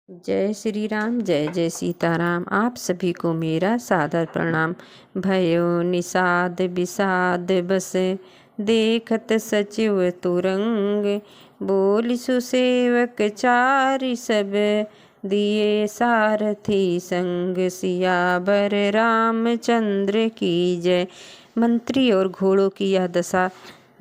जय श्री राम, जय जय सीताराम। आप सभी को मेरा सादर प्रणाम। भयो निषाद विषाद बस देखत सचिव तुरंग, बोल सुसेवक चारि सब दिए सारथी संग। सियावर रामचंद्र की जय। मंत्री और घोड़ों की यह दशा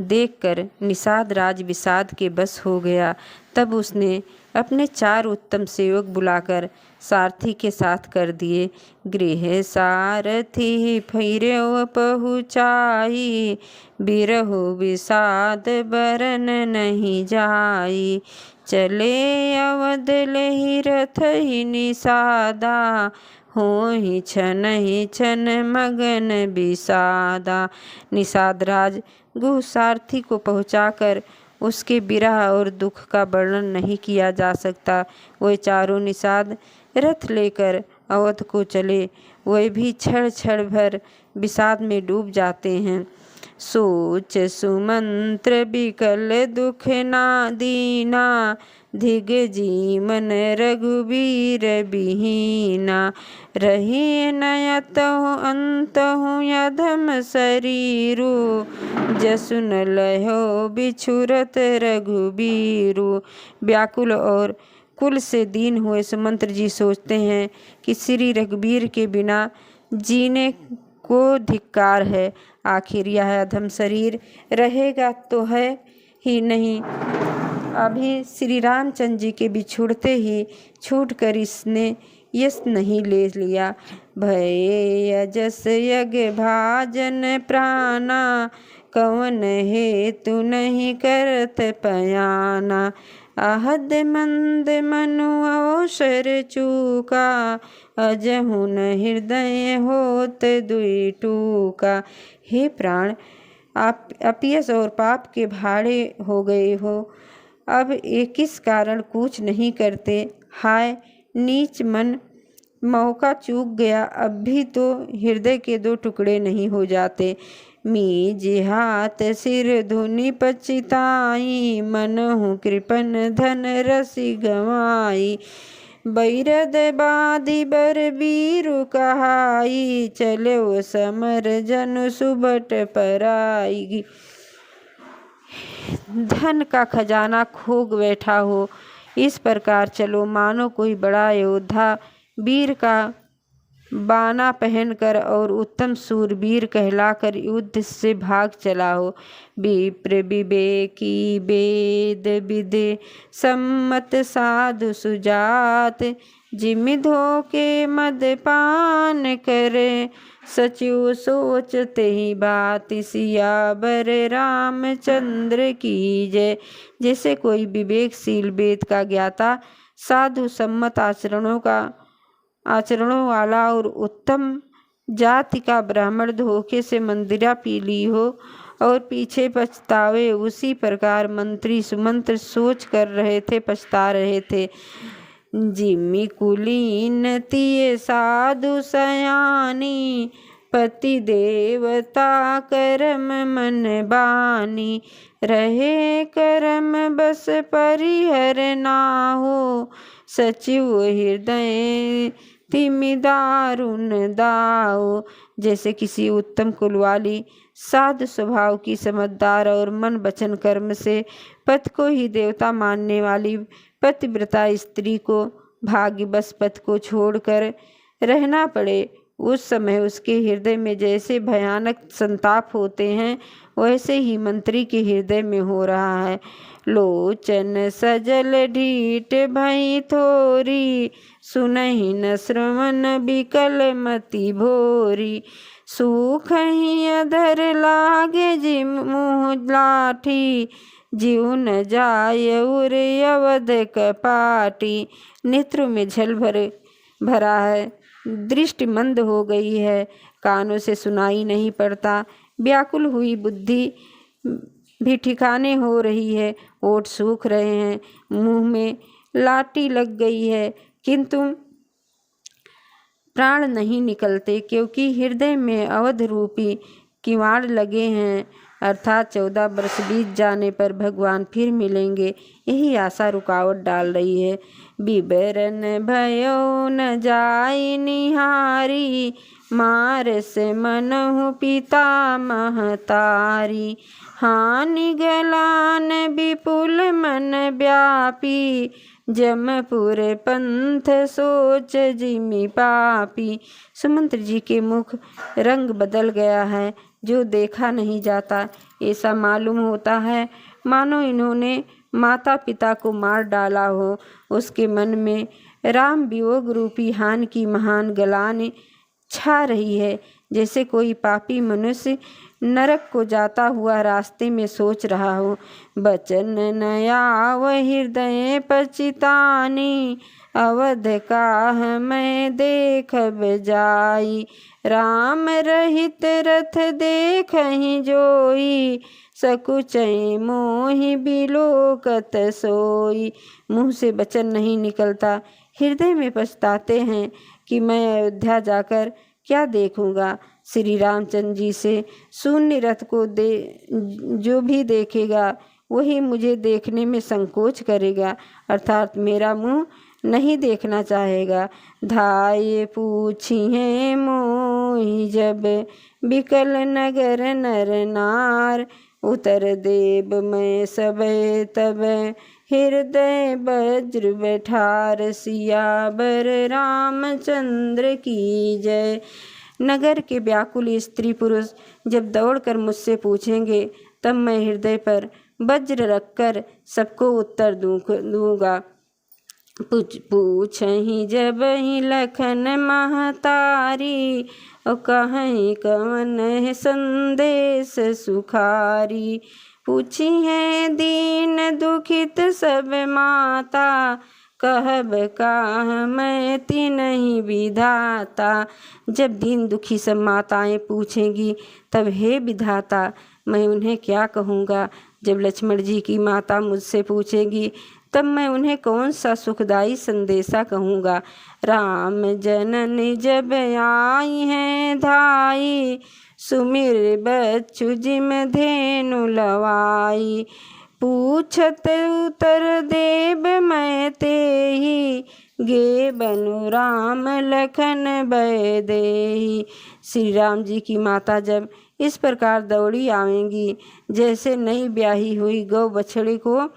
देखकर निषाद राज विषाद के बस हो गया। तब उसने अपने 4 उत्तम सेवक बुलाकर सारथी के साथ कर दिए। गृह सारथी फिरौ पहुँचाई, बिरहु विषाद बरन नहीं जाई। चले अवध लहि रथ ही निषादा, होहि छनहि छन मगन विषादा। निषाद राज गुह सारथी को पहुँचाकर उसके विरह और दुख का वर्णन नहीं किया जा सकता। वह चारों निषाद रथ लेकर अवध को चले, वह भी क्षण क्षण भर विषाद में डूब जाते हैं। सोच सुमंत्र विकल दुख ना दीना, धिग जीवन रघुबीर बिहीना। रही नयतहु अंतहु यधम शरीरु, जसु न लहो बिछुरत रघुबीरु। व्याकुल और कुल से दीन हुए सुमंत्र जी सोचते हैं कि श्री रघुबीर के बिना जीने को धिक्कार है। आखिर यह अधम शरीर रहेगा तो है ही नहीं। अभी श्री रामचंद्र जी के बिछुड़ते ही छूटकर इसने यश नहीं ले लिया। भय अजस यज्ञ भाजन प्राणा, कवन हेतु नहीं करत पयाना। आहद मंद मनु अवसर चूका, अजहु न हृदय होत दुई टूका। हे प्राण, आप अपयश और पाप के भाड़े हो गए हो, अब ये किस कारण कूच नहीं करते। हाय नीच मन, मौका चूक गया, अब भी तो हृदय के 2 टुकड़े नहीं हो जाते। मीज हाथ सिर धुनि पछिताई, मनहु कृपन धन रसि गवाई। बैरद बाधि बर बीरु कहाई, चलो समर जनु सुबट पराई। धन का खजाना खो बैठा हो, इस प्रकार चलो मानो कोई बड़ा योद्धा वीर का बाना पहनकर और उत्तम सूरवीर कहलाकर युद्ध से भाग चला हो। विप्र विवेकी वेद विदे सम्मत साधु सुजात, जिमि धोखे मदपान करे, सचिव सोचते ही बात। सियावर रामचंद्र की जय। जैसे कोई विवेकशील वेद का ज्ञाता, साधु सम्मत आचरणों वाला और उत्तम जाति का ब्राह्मण धोखे से मंदिरा पी ली हो और पीछे पछतावे, उसी प्रकार मंत्री सुमंत्र सोच कर रहे थे, पछता रहे थे। जिमि कुलीन तिये साधु सयानी, पति देवता करम मन बानी। रहे करम बस परिहर नाहो, सचिव हृदय तिमि दारुण दाओ। जैसे किसी उत्तम कुल वाली साधु स्वभाव की समझदार और मन वचन कर्म से पति को ही देवता मानने वाली पतिव्रता स्त्री को भाग्यवश पति को छोड़कर रहना पड़े, उस समय उसके हृदय में जैसे भयानक संताप होते हैं, वैसे ही मंत्री के हृदय में हो रहा है। लोचन सजल ढीठ भई थोरी, सुनहि न श्रवण विकल मति भोरी। सूख ही अधर लागे जी मुँह लाठी, जीव न जाय उर अवध कपाटी। नेत्रों में जल भरा है, दृष्टि मंद हो गई है, कानों से सुनाई नहीं पड़ता। व्याकुल हुई बुद्धि भी ठिकाने हो रही है, ओठ सूख रहे हैं, मुंह में लाठी लग गई है, किंतु प्राण नहीं निकलते, क्योंकि हृदय में अवध रूपी किवाड़ लगे हैं। अर्थात 14 वर्ष बीत जाने पर भगवान फिर मिलेंगे, यही आशा रुकावट डाल रही है। बिबरन भयो न जाई निहारी, मारस मनहु पिता महतारी। हानि गलान विपुल मन व्यापी, जमपुर पंथ सोच जिमि पापी। सुमंत्र जी के मुख रंग बदल गया है, जो देखा नहीं जाता। ऐसा मालूम होता है मानो इन्होंने माता पिता को मार डाला हो। उसके मन में राम वियोग रूपी हानि की महान गलान छा रही है, जैसे कोई पापी मनुष्य नरक को जाता हुआ रास्ते में सोच रहा हो। बचन न आव हृदय पचितानी, अवध काह मैं देखब जाई। राम रहित रथ देखहि जोई, सकुचै मोहि बिलोकत सोई। मुँह से वचन नहीं निकलता, हृदय में पछताते हैं कि मैं अयोध्या जाकर क्या देखूंगा। श्री रामचंद्र जी से शून्य रथ को जो भी देखेगा वही मुझे देखने में संकोच करेगा, अर्थात मेरा मुंह नहीं देखना चाहेगा। धाये पूछी है मोहि जब, बिकल नगर नर नार। उतर देव मैं सब तब, हृदय वज्र बैठार। सियावर रामचंद्र की जय। नगर के व्याकुल स्त्री पुरुष जब दौड़कर मुझसे पूछेंगे, तब मैं हृदय पर वज्र रखकर सबको उत्तर दूंगा। पूछहि जब ही लखन महतारी, और कहीं कवन है संदेश सुखारी। पूछी है दीन दुखित सब माता, कहब काह मैं तिन्हि विधाता। जब दीन दुखी सब माताएं पूछेंगी, तब हे विधाता मैं उन्हें क्या कहूँगा। जब लक्ष्मण जी की माता मुझसे पूछेगी, तब मैं उन्हें कौन सा सुखदायी संदेशा कहूँगा। राम जननी जब आई हैं धाई, सुमिर बच्चु जिम धेनु लवाई। पूछत उतर देव मैं तेहि, गे बनु राम लखन भय देहि। श्री राम जी की माता जब इस प्रकार दौड़ी आवेंगी, जैसे नई ब्याही हुई गौ बछड़े को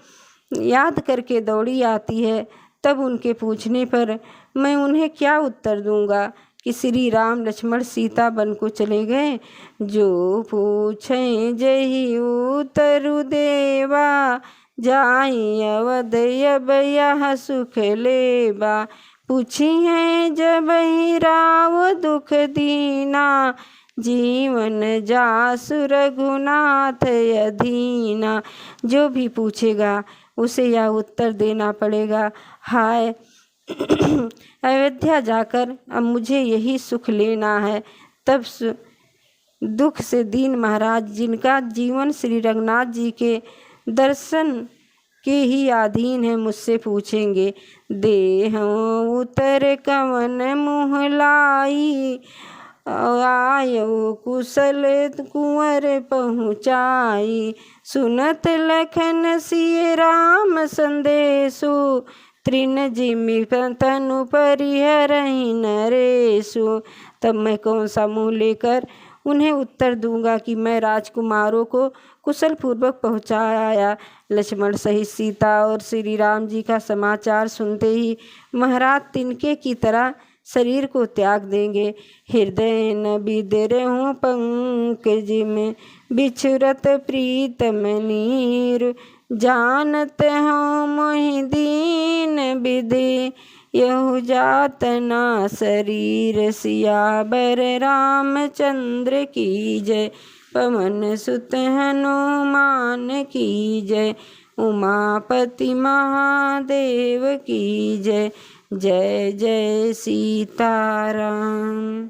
याद करके दौड़ी आती है, तब उनके पूछने पर मैं उन्हें क्या उत्तर दूंगा कि श्री राम लक्ष्मण सीता बन को चले गए। जो पूछें जही उतरु देवा, जाई अवध अब यह सुख लेबा। पूछी है जब ही राव दुख दीना, जीवन जासु रघुनाथ अधीना। जो भी पूछेगा उसे यह उत्तर देना पड़ेगा, हाय अयोध्या जाकर अब मुझे यही सुख लेना है। तब दुख से दीन महाराज, जिनका जीवन श्री रघुनाथ जी के दर्शन के ही अधीन है, मुझसे पूछेंगे। देह उतर कवन मुँह लाई, आयो कुशल कुंवर पहुँचाई। सुनत लखन सिय राम संदेशु, तृण जिमि तनु परिहरहि नरेशु। तब मैं कौन सा मुँह लेकर उन्हें उत्तर दूंगा कि मैं राजकुमारों को कुशल पूर्वक पहुँचाया। लक्ष्मण सहित सीता और श्री राम जी का समाचार सुनते ही महाराज तिनके की तरह शरीर को त्याग देंगे। हृदय न बिदरहु पंकज में, बिछुरत प्रीतम नीर। जानत हूँ मोहि दीन विधि, यहु जातना शरीर। सियावर रामचंद्र की जय, पवन सुत हनुमान की जय। उमापति महादेव की जय। जय जय सीताराम।